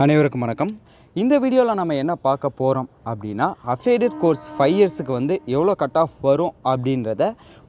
அனைவருக்கும் வணக்கம். இந்த வீடியோவில் நம்ம என்ன பார்க்க போகிறோம் அப்படின்னா, அஃபிலியேட்டட் கோர்ஸ் 5 இயர்ஸுக்கு வந்து எவ்வளோ கட் ஆஃப் வரும் அப்படின்றத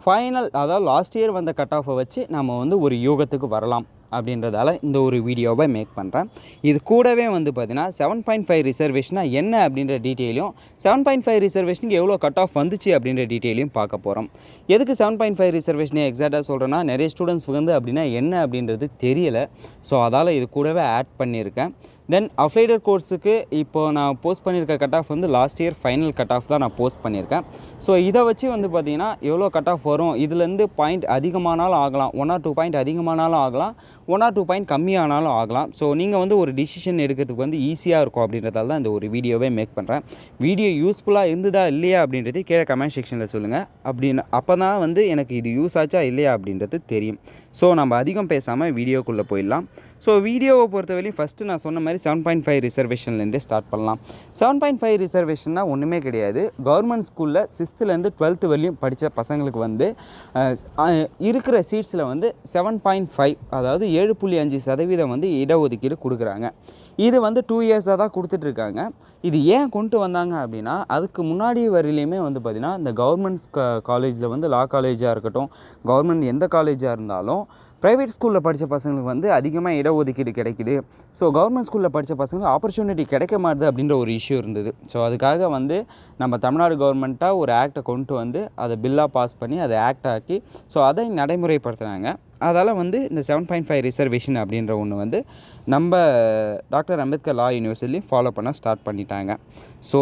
ஃபைனல், அதாவது லாஸ்ட் இயர் வந்த கட் ஆஃபை வச்சு நம்ம வந்து ஒரு யூகத்துக்கு வரலாம் அப்படின்றதால இந்த ஒரு வீடியோவை மேக் பண்ணுறேன். இது கூடவே வந்து பார்த்தீங்கன்னா 7.5 ரிசர்வேஷனாக என்ன அப்படின்ற டீட்டெயிலையும், 7.5 ரிசர்வேஷனுக்கு எவ்வளோ கட் ஆஃப் வந்துச்சு அப்படின்ற டீட்டெயிலையும் பார்க்க போகிறோம். எதுக்கு 7.5 ரிசர்வேஷனே எக்ஸாக்டாக சொல்கிறேன்னா, நிறைய ஸ்டூடெண்ட்ஸ் வந்து அப்படின்னா என்ன அப்படின்றது தெரியலை. ஸோ அதால் இது கூடவே ஆட் பண்ணியிருக்கேன். தென் அஃபிலியேட்டட் கோர்ஸுக்கு இப்போது நான் போஸ்ட் பண்ணியிருக்க கட் ஆஃப் வந்து last year final cut off தான் நான் போஸ்ட் பண்ணியிருக்கேன். ஸோ இதை வச்சு வந்து பார்த்திங்கன்னா எவ்வளோ கட் ஆஃப் வரும், இதுலேருந்து பாயிண்ட் அதிகமானாலும் ஆகலாம், 1 or 2 பாயிண்ட் அதிகமானாலும் ஆகலாம், 1 or 2 பாயிண்ட் கம்மியானாலும் ஆகலாம். ஸோ நீங்கள் வந்து ஒரு டிசிஷன் எடுக்கிறதுக்கு வந்து ஈஸியாக இருக்கும் அப்படின்றதால தான் இந்த ஒரு வீடியோவே மேக் பண்ணுறேன். வீடியோ யூஸ்ஃபுல்லாக இருந்ததா இல்லையா அப்படின்றது கீழே கமெண்ட் செக்ஷனில் சொல்லுங்கள். அப்படின்னு அப்போ தான் வந்து எனக்கு இது யூஸ் ஆச்சா இல்லையா அப்படின்றது தெரியும். ஸோ நம்ம அதிகம் பேசாமல் வீடியோக்குள்ளே போயிடலாம். ஸோ வீடியோவை பொறுத்தவரையும் ஃபஸ்ட்டு நான் சொன்ன மாதிரி 7.5 ரிசர்வேஷன்லேருந்தே ஸ்டார்ட் பண்ணலாம். 7.5 ரிசர்வேஷன்னா ஒன்றுமே கிடையாது. கவர்மெண்ட் ஸ்கூலில் 6th-லேருந்து 12th வரையும் படித்த பசங்களுக்கு வந்து இருக்கிற சீட்ஸில் வந்து 7.5, அதாவது 7.5% வந்து இடஒதுக்கீடு கொடுக்குறாங்க. இது வந்து 2 இயர்ஸாக தான் கொடுத்துட்ருக்காங்க. இது ஏன் கொண்டு வந்தாங்க அப்படின்னா, அதுக்கு முன்னாடி வரையிலையுமே வந்து பார்த்திங்கன்னா இந்த கவர்மெண்ட் காலேஜில் வந்து லா காலேஜாக இருக்கட்டும், கவர்மெண்ட் எந்த காலேஜாக இருந்தாலும் ப்ரைவேட் ஸ்கூலில் படித்த பசங்களுக்கு வந்து அதிகமாக இடஒதுக்கீடு கிடைக்குது. ஸோ கவர்மெண்ட் ஸ்கூலில் படித்த பசங்களுக்கு ஆப்பர்ச்சுனிட்டி கிடைக்க மாட்டுது அப்படின்ற ஒரு இஷ்யூ இருந்தது. ஸோ அதுக்காக வந்து நம்ம தமிழ்நாடு கவர்மெண்ட்டாக ஒரு ஆக்டை கொண்டு வந்து அதை பில்லாக பாஸ் பண்ணி அதை ஆக்ட் ஆக்கி ஸோ அதை நடைமுறைப்படுத்துனாங்க. அதால் வந்து இந்த 7.5 ரிசர்வேஷன் அப்படின்ற ஒன்று வந்து நம்ம டாக்டர் அம்பேத்கர் லா யூனிவர்சிட்டிலையும் ஃபாலோ பண்ண ஸ்டார்ட் பண்ணிட்டாங்க. ஸோ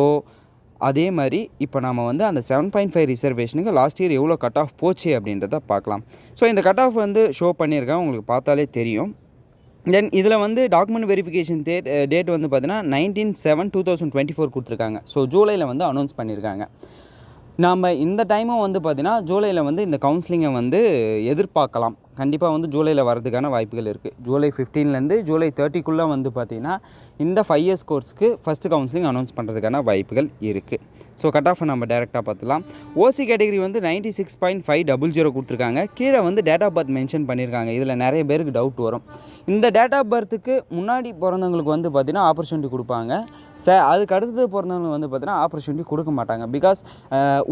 அதே மாதிரி இப்போ நம்ம வந்து அந்த 7.5 ரிசர்வேஷனுக்கு லாஸ்ட் இயர் எவ்வளோ கட் ஆஃப் போச்சு அப்படின்றத பார்க்கலாம். ஸோ இந்த கட் ஆஃப் வந்து ஷோ பண்ணியிருக்கேன், உங்களுக்கு பார்த்தாலே தெரியும். தென் இதில் வந்து டாக்குமெண்ட் வெரிஃபிகேஷன் டேட் வந்து பார்த்தீங்கன்னா 19/7/2024 கொடுத்துருக்காங்க. ஸோ ஜூலையில் வந்து அனௌன்ஸ் பண்ணியிருக்காங்க. நாம் இந்த டைமும் வந்து பார்த்திங்கன்னா ஜூலையில் வந்து இந்த கவுன்சிலிங்கை வந்து எதிர்பார்க்கலாம். கண்டிப்பாக வந்து ஜூலையில் வரதுக்கான வாய்ப்புகள் இருக்குது. ஜூலை 15லேருந்து ஜூலை 30க்குள்ளே வந்து பார்த்திங்கன்னா இந்த 5 இயர்ஸ் கோர்ஸுக்கு ஃபஸ்ட்டு கவுன்சிலிங் அனௌன்ஸ் பண்ணுறதுக்கான வாய்ப்புகள் இருக்குது. ஸோ கட் ஆஃபை நம்ம டேரெக்டாக பார்த்துலாம். ஓசி கேட்டகரி வந்து 96.500 கொடுத்துருக்காங்க. கீழே வந்து டேட் ஆஃப் பர்த் மென்ஷன் பண்ணியிருக்காங்க. இதில் நிறைய பேருக்கு டவுட் வரும். இந்த டேட் ஆஃப் பர்த்துக்கு முன்னாடி பிறந்தவங்களுக்கு வந்து பார்த்திங்கன்னா ஆப்பர்ச்சுனிட்டி கொடுப்பாங்க. அதுக்கு அடுத்தது பிறந்தவங்களுக்கு வந்து பார்த்திங்கன்னா ஆப்பர்ச்சுனிட்டி கொடுக்க மாட்டாங்க. பிகாஸ்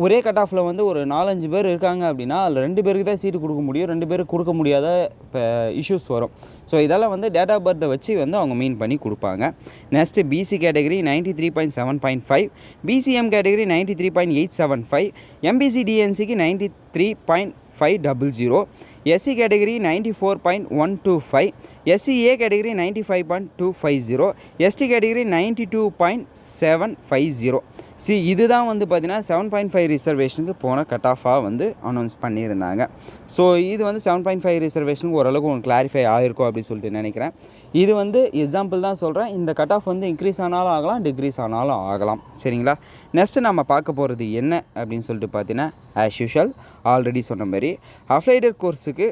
ஒரே கட் ஆஃபில் வந்து ஒரு 4-5 பேர் இருக்காங்க அப்படின்னா அதில் 2 பேருக்கு தான் சீட்டு கொடுக்க முடியும், 2 பேருக்கு கொடுக்க முடியாத இஷ்யூஸ் வரும். ஸோ இதெல்லாம் வந்து டேட் ஆஃப் பர்த்தை வச்சு வந்து அவங்க மீன் பண்ணி கொடுப்பாங்க. Next BC category 93.7.5, BCM category 93.875, MBC டிஎன்சிக்கு 93.500, SC category 94.125, SCA category 95.250, ST category 92.750. இதுதான் வந்து பார்த்திங்கன்னா 7.5 ரிசர்வேஷனுக்கு போன கட் ஆஃபாக வந்து அனௌன்ஸ் பண்ணியிருந்தாங்க. ஸோ இது வந்து 7.5 ரிசர்வேஷனுக்கு ஓரளவுக்கு உங்களுக்கு கிளாரிஃபை ஆகிருக்கும் அப்படின்னு சொல்லிட்டு நினைக்கிறேன். இது வந்து எக்ஸாம்பிள் தான் சொல்கிறேன். இந்த கட் ஆஃப் வந்து இன்க்ரீஸ் ஆனாலும் ஆகலாம், டிக்ரீஸ் ஆனாலும் ஆகலாம். சரிங்களா? நெக்ஸ்ட்டு நம்ம பார்க்க போகிறது என்ன அப்படின்னு சொல்லிட்டு பார்த்தீங்கன்னா, ஆஸ் யூஷுவல் ஆல்ரெடி சொன்ன மாதிரி அஃபிலியேட்டட் கோர்ஸுக்கு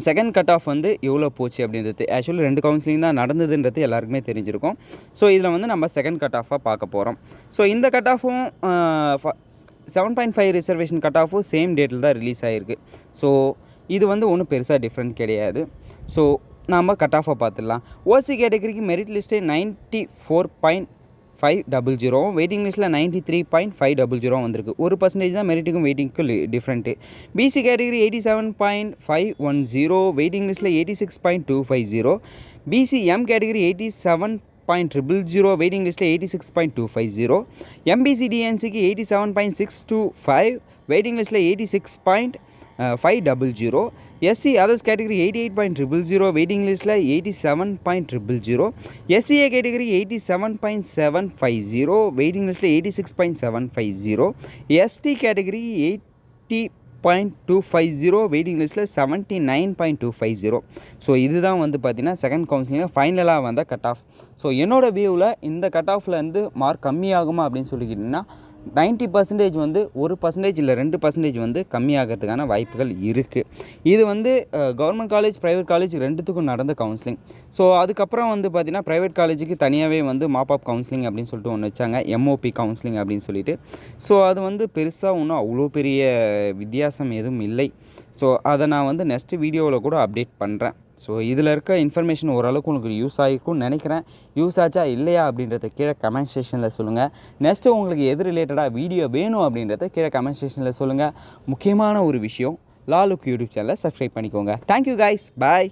செகண்ட் கட் ஆஃப் வந்து எவ்வளோ போச்சு அப்படின்றது. ஆக்சுவலி 2 கவுன்சிலிங் தான் நடந்ததுன்றது எல்லாருக்குமே தெரிஞ்சிருக்கும். ஸோ இதில் வந்து நம்ம செகண்ட் கட் ஆஃபாக பார்க்க போகிறோம். ஸோ இந்த கட் ஆஃபும் 7.5 ரிசர்வேஷன் கட் ஆஃபும் சேம் டேட்டில் தான் ரிலீஸ் ஆகிருக்கு. ஸோ இது வந்து ஒன்றும் பெருசாக டிஃப்ரெண்ட் கிடையாது. ஸோ நம்ம கட் ஆஃபை பார்த்துடலாம். ஓசி கேட்டகரிக்கு மெரிட் லிஸ்ட்டு 94.500, வெயிட்டிங் லிஸ்ட்டில் 93.500 வந்திருக்கு. 1% தான் மெரிட்டுக்கும் வெயிட்டிங்க்கும் டிஃப்ரெண்ட்டு. பிசி கேட்டகரி 87.510, வெயிட்டிங் லிஸ்ட்டில் 86.250, பிசிஎம் கேட்டகரி 87.000, வெயிட்டிங் லிஸ்ட்டில் 86.250, எம்பிசி டிஎன்சிக்கு 87.625, வெயிட்டிங் லிஸ்ட்டில் 86.500, எஸ்சி அதர்ஸ் கேட்டகரி 88.000, வெயிட்டிங் லிஸ்ட்டில் 87.000, எஸ்சிஏ கேட்டகரி 87.750, வெயிட்டிங் லிஸ்ட்டில் 86.750, எஸ்டி கேட்டகரி 80.250, வெயிட்டிங் லிஸ்ட்டில் 79.250. ஸோ இதுதான் வந்து பார்த்திங்கன்னா செகண்ட் கவுன்சிலிங்கில் ஃபைனலாக வந்த கட் ஆஃப். ஸோ என்னோடய வியூவில் இந்த கட் ஆஃபில் வந்து மார்க் கம்மியாகுமா அப்படின்னு சொல்லிக்கிட்டிங்கன்னா 90% வந்து 1% இல்லை 2% வந்து கம்மியாகிறதுக்கான வாய்ப்புகள் இருக்குது. இது வந்து கவர்மெண்ட் காலேஜ், ப்ரைவேட் காலேஜ் ரெண்டுத்துக்கும் நடந்த கவுன்சிலிங். ஸோ அதுக்கப்புறம் வந்து பார்த்திங்கன்னா ப்ரைவேட் காலேஜுக்கு தனியாகவே வந்து மாப்அப் கவுன்சிலிங் அப்படின்னு சொல்லிட்டு ஒன்று வச்சாங்க, எம்ஓபி கவுன்சிலிங் அப்படின்னு சொல்லிட்டு. ஸோ அது வந்து பெருசாக ஒன்றும் அவ்வளோ பெரிய வித்தியாசம் எதுவும் இல்லை. ஸோ அதை நான் வந்து நெக்ஸ்ட் வீடியோவில் கூட அப்டேட் பண்ணுறேன். ஸோ இதில் இருக்க இன்ஃபர்மேஷன் ஓரளவுக்கு உங்களுக்கு யூஸ் ஆகிருக்கும்னு நினைக்கிறேன். யூஸ் ஆச்சா இல்லையா அப்படின்றத கீழே கமெண்ட் செக்ஷனில் சொல்லுங்கள். நெக்ஸ்ட்டு உங்களுக்கு எது ரிலேட்டடாக வீடியோ வேணும் அப்படின்றத கீழே கமெண்ட் செக்ஷனில் சொல்லுங்கள். முக்கியமான ஒரு விஷயம், லா லுக் யூடியூப் சேனலை சப்ஸ்கிரைப் பண்ணிக்கோங்க. தேங்க்யூ கைஸ், பாய்.